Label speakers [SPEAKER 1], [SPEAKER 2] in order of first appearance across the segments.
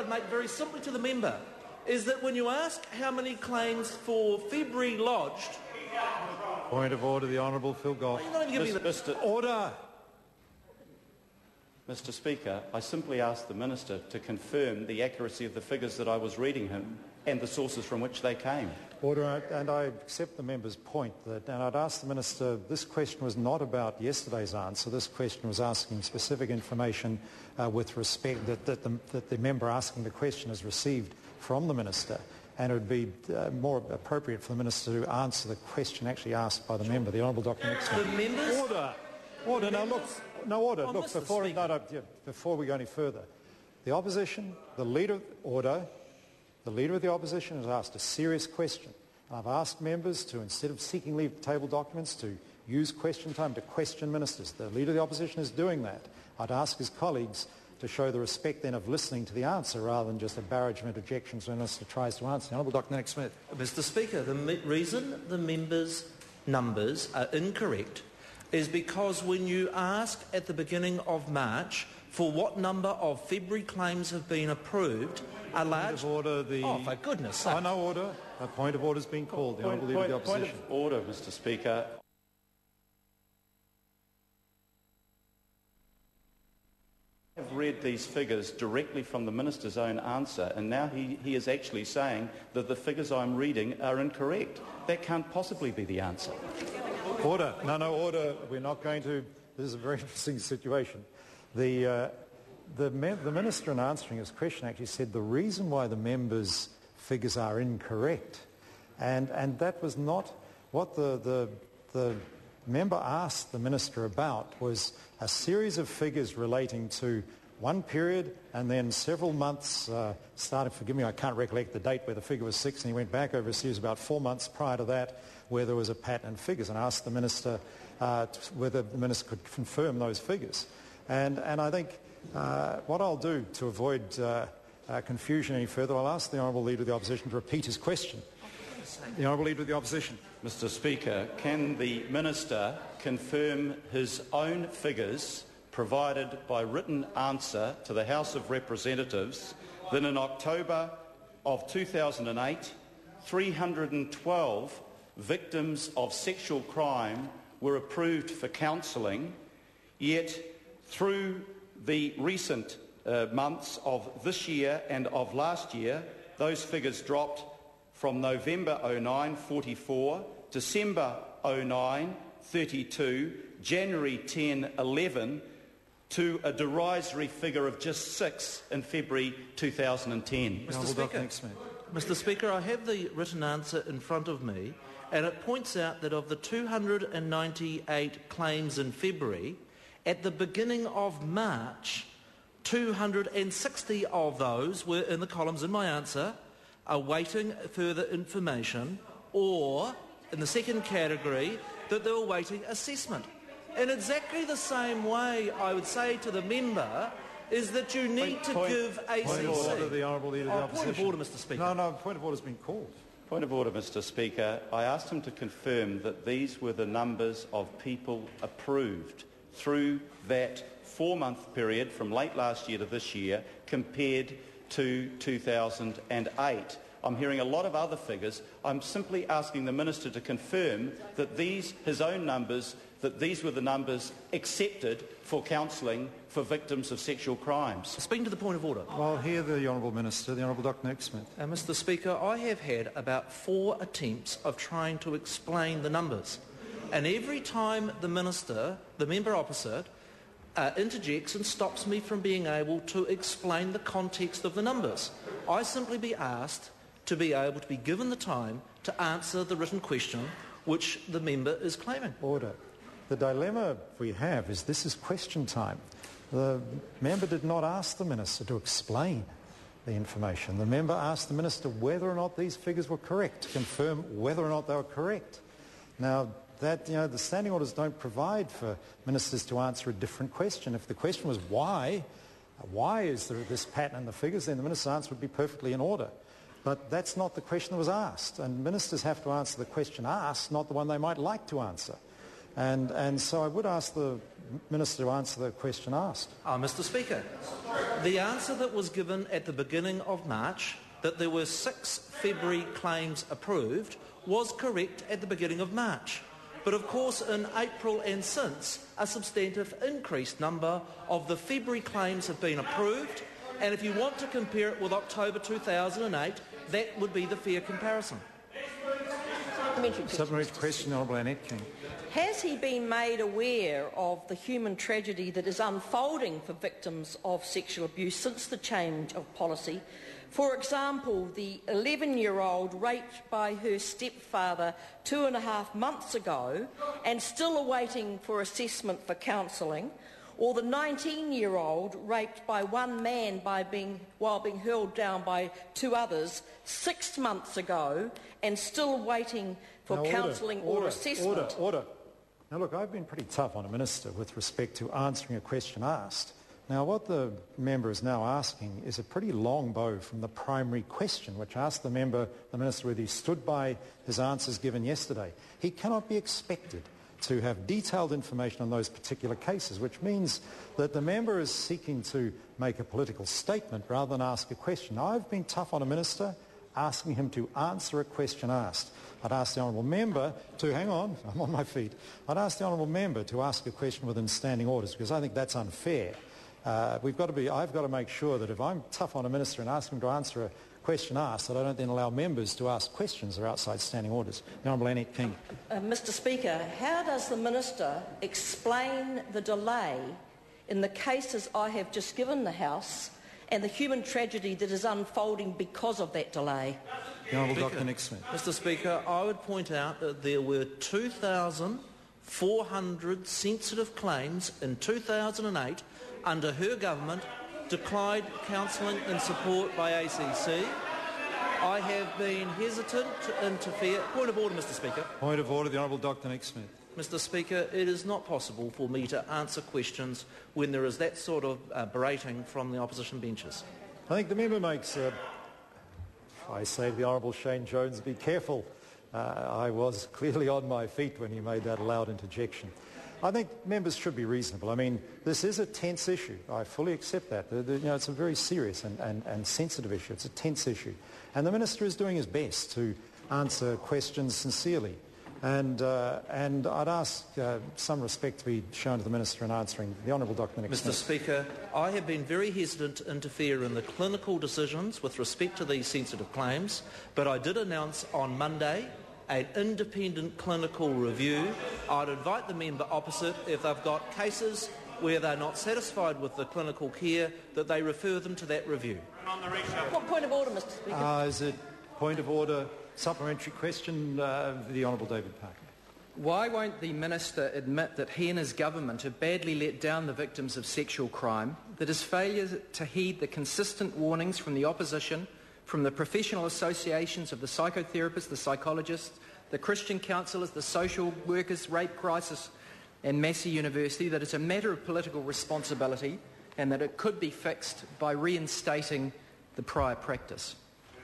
[SPEAKER 1] I'd make very simply to the member is that when you ask how many claims for February lodged...
[SPEAKER 2] Point of order, the Honourable Phil Goff.
[SPEAKER 1] You're not even giving
[SPEAKER 2] Mr. Order!
[SPEAKER 3] Mr. Speaker, I simply asked the Minister to confirm the accuracy of the figures that I was reading him and the sources from which they came.
[SPEAKER 2] Order, and I accept the member's point that, and I'd ask the Minister, this question was not about yesterday's answer. This question was asking specific information with respect that the member asking the question has received from the Minister, and it would be more appropriate for the Minister to answer the question actually asked by the member. The Honourable Dr. Nixon.
[SPEAKER 1] The members...
[SPEAKER 2] Order. Now look. No order. Look, before we go any further, the opposition, the leader of the opposition has asked a serious question. And I've asked members to, instead of seeking leave to table documents, to use question time to question ministers. The leader of the opposition is doing that. I'd ask his colleagues to show the respect then of listening to the answer rather than just a barrage of interjections when the minister tries to answer. Honourable Dr. Nick-Smith.
[SPEAKER 1] Mr. Speaker, the reason the members' numbers are incorrect is because when you ask at the beginning of March for what number of February claims have been approved, a large...
[SPEAKER 2] Point of order,
[SPEAKER 1] Oh, for goodness sake.
[SPEAKER 2] Oh, no order. A point of order has been called. The Honourable Leader of the Opposition.
[SPEAKER 3] Point of order, Mr. Speaker. I have read these figures directly from the Minister's own answer, and now he is actually saying that the figures I'm reading are incorrect. That can't possibly be the answer.
[SPEAKER 2] Order. No, order. We're not going to... This is a very interesting situation. The Minister, in answering his question, actually said the reason why the members' figures are incorrect, and that was not what the member asked the Minister about, was a series of figures relating to one period and then several months, starting, forgive me, I can't recollect the date where the figure was 6, and he went back over a series about 4 months prior to that where there was a pattern in figures, and asked the Minister whether the Minister could confirm those figures. And I think what I'll do to avoid confusion any further, I'll ask the Honourable Leader of the Opposition to repeat his question. The Honourable Leader of the Opposition.
[SPEAKER 3] Mr. Speaker, can the Minister confirm his own figures provided by written answer to the House of Representatives that in October of 2008, 312 victims of sexual crime were approved for counselling, yet through the recent months of this year and of last year, those figures dropped from November 09, 44, December 09, 32, January 10, 11, to a derisory figure of just 6 in February 2010.
[SPEAKER 1] Mr. Speaker, I have the written answer in front of me, and it points out that of the 298 claims in February, at the beginning of March, 260 of those were in the columns in my answer, awaiting further information, or, in the second category, that they were awaiting assessment. In exactly the same way, I would say to the member, is that you need to give ACC...
[SPEAKER 2] Point of order, the Honourable Leader of the Opposition.
[SPEAKER 1] Point of order, Mr. Speaker.
[SPEAKER 2] No, point of order has been called.
[SPEAKER 3] Point of order, Mr. Speaker. I asked him to confirm that these were the numbers of people approved through that 4-month period from late last year to this year compared to 2008. I'm hearing a lot of other figures. I'm simply asking the Minister to confirm that these, his own numbers, that these were the numbers accepted for counselling for victims of sexual crimes.
[SPEAKER 1] Speaking to the point of order.
[SPEAKER 2] I'll hear the Honourable Minister, the Honourable Dr. Nick-Smith.
[SPEAKER 1] Mr. Speaker, I have had about 4 attempts of trying to explain the numbers. And every time the Minister, the member opposite, interjects and stops me from being able to explain the context of the numbers. I simply be asked to be able to be given the time to answer the written question which the member is claiming.
[SPEAKER 2] Order. The dilemma we have is this is question time. The member did not ask the Minister to explain the information. The member asked the Minister whether or not these figures were correct, to confirm whether or not they were correct. Now, that, the standing orders don't provide for ministers to answer a different question. If the question was why is there this pattern in the figures, then the minister's answer would be perfectly in order. But that's not the question that was asked, and ministers have to answer the question asked, not the one they might like to answer. And so I would ask the Minister to answer the question asked.
[SPEAKER 1] Mr. Speaker, the answer that was given at the beginning of March, that there were 6 February claims approved, was correct at the beginning of March. But of course in April and since, a substantive increased number of the February claims have been approved, and if you want to compare it with October 2008, that would be the fair comparison.
[SPEAKER 2] Supplementary question, the Honourable Annette King.
[SPEAKER 4] Has he been made aware of the human tragedy that is unfolding for victims of sexual abuse since the change of policy? For example, the 11-year-old raped by her stepfather 2.5 months ago and still awaiting for assessment for counselling, or the 19-year-old raped by one man while being hurled down by 2 others 6 months ago and still waiting for counselling or assessment.
[SPEAKER 2] Order. Now look, I've been pretty tough on a minister with respect to answering a question asked. Now what the member is now asking is a pretty long bow from the primary question, which asked the minister whether he stood by his answers given yesterday. He cannot be expected to have detailed information on those particular cases, which means that the member is seeking to make a political statement rather than ask a question. Now, I've been tough on a minister, asking him to answer a question asked. I'd ask the honourable member to, hang on, I'm on my feet. I'd ask the honourable member to ask a question within standing orders, because I think that's unfair. I've got to make sure that if I'm tough on a minister and ask him to answer a question asked, that I don't then allow members to ask questions that are outside standing orders. The Honourable Annette King.
[SPEAKER 4] Mr. Speaker, how does the minister explain the delay in the cases I have just given the House and the human tragedy that is unfolding because of that delay?
[SPEAKER 2] The Honourable Dr. Nick Smith.
[SPEAKER 1] Mr. Speaker, I would point out that there were 2,400 sensitive claims in 2008 under her government, declined counselling and support by ACC. I have been hesitant to interfere. Point of order, Mr. Speaker.
[SPEAKER 2] Point of order, the Honourable Dr. Nick Smith.
[SPEAKER 1] Mr. Speaker, it is not possible for me to answer questions when there is that sort of berating from the opposition benches.
[SPEAKER 2] I think the member makes, I say to the Honourable Shane Jones, be careful. I was clearly on my feet when he made that loud interjection. I think members should be reasonable. I mean, this is a tense issue. I fully accept that. It's a very serious and sensitive issue. It's a tense issue. And the Minister is doing his best to answer questions sincerely. And I'd ask some respect to be shown to the Minister in answering. The Honourable Dr. Nick Smith.
[SPEAKER 1] Mr. Speaker, I have been very hesitant to interfere in the clinical decisions with respect to these sensitive claims, but I did announce on Monday an independent clinical review. I'd invite the member opposite, if they've got cases where they're not satisfied with the clinical care, that they refer them to that review.
[SPEAKER 4] What point of order, Mr. Speaker?
[SPEAKER 2] Is it point of order? Supplementary question, the Honourable David Parker.
[SPEAKER 5] Why won't the Minister admit that he and his government have badly let down the victims of sexual crime, that his failure to heed the consistent warnings from the opposition, from the professional associations of the psychotherapists, the psychologists, the Christian counsellors, the social workers, rape crisis and Massey University, that it's a matter of political responsibility and that it could be fixed by reinstating the prior practice?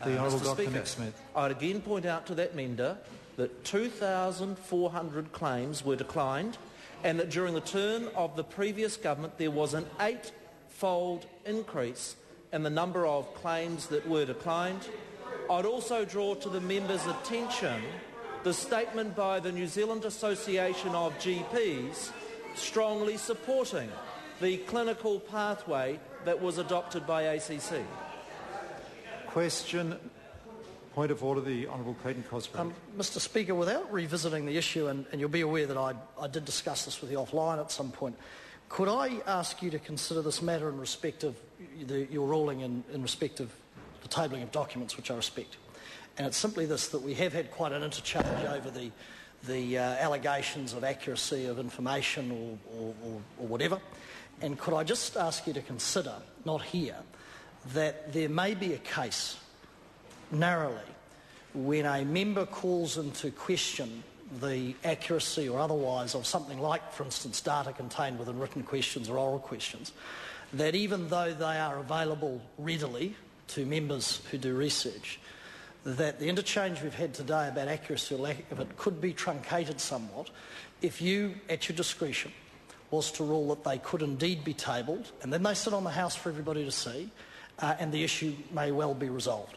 [SPEAKER 2] The Honourable
[SPEAKER 1] Mr.
[SPEAKER 2] Dr.
[SPEAKER 1] Speaker,
[SPEAKER 2] Nick Smith.
[SPEAKER 1] I'd again point out to that member that 2,400 claims were declined and that during the term of the previous government there was an 8-fold increase in the number of claims that were declined. I'd also draw to the member's attention the statement by the New Zealand Association of GPs strongly supporting the clinical pathway that was adopted by ACC.
[SPEAKER 2] Question. Point of order, the Honourable Clayton Cosgrove.
[SPEAKER 6] Mr. Speaker, without revisiting the issue, and you'll be aware that I did discuss this with you offline at some point, could I ask you to consider this matter in respect of your ruling in respect of the tabling of documents, which I respect? And it's simply this, that we have had quite an interchange over the allegations of accuracy of information or whatever. And could I just ask you to consider, not here, that there may be a case, narrowly, when a member calls into question the accuracy or otherwise of something like, for instance, data contained within written questions or oral questions, that even though they are available readily to members who do research, that the interchange we've had today about accuracy or lack of it could be truncated somewhat if you, at your discretion, was to rule that they could indeed be tabled, and then they sit on the House for everybody to see, and the issue may well be resolved.